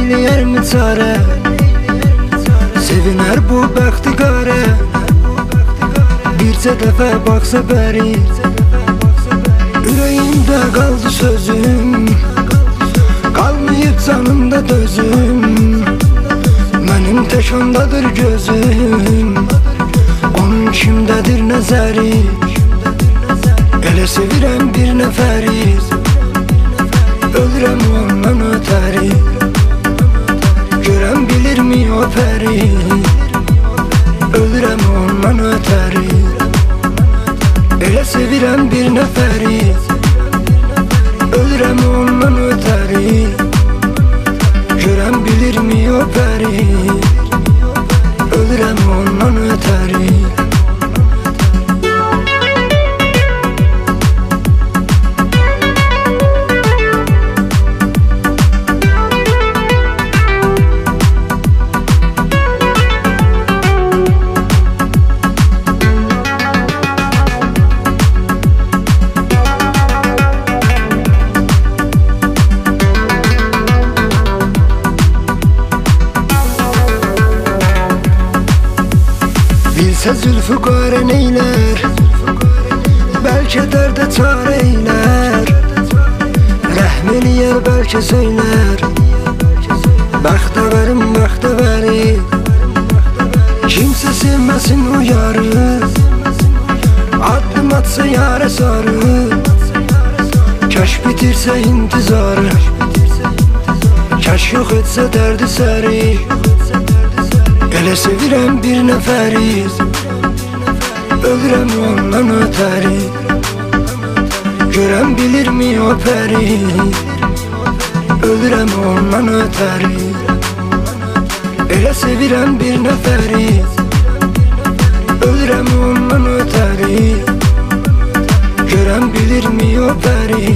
eyləyər mi çarə? Sevinər bu bəxtiqarə, bircə dəfə baxsa bəri. Ürəyimdə qaldı sözüm, qalmayıb canımda dözüm. Mənim tək ondadır gözüm, onun kimdədir nəzəri. Elə sevirəm bir nəfəri, ölürəm ondan ötəri. Görən bilirmi o pəri, ölürəm ondan ötəri. Elə sevirəm bir nəfəri, ölürəm ondan ötəri. Görən bilirmi o pəri, ölürəm ondan ötəri. Bilsə zülfü qarə neylər, bəlkə dərdə çarə eylər. Rəhm eləyər bəlkə söylər, bəxtəvərim bəxtəvəri. Kimsə sevməsin uyarı, addım atsa yarə sarı. Kəş bitirsə intizarı, kəş yox etsə dərdi səri. Elə sevirəm bir nəfəri, ölürəm ondan ötəri. Görən bilirmi o pəri, ölürəm ondan ötəri. Elə sevirəm bir nəfəri, ölürəm ondan ötəri. Görən bilirmi o pəri,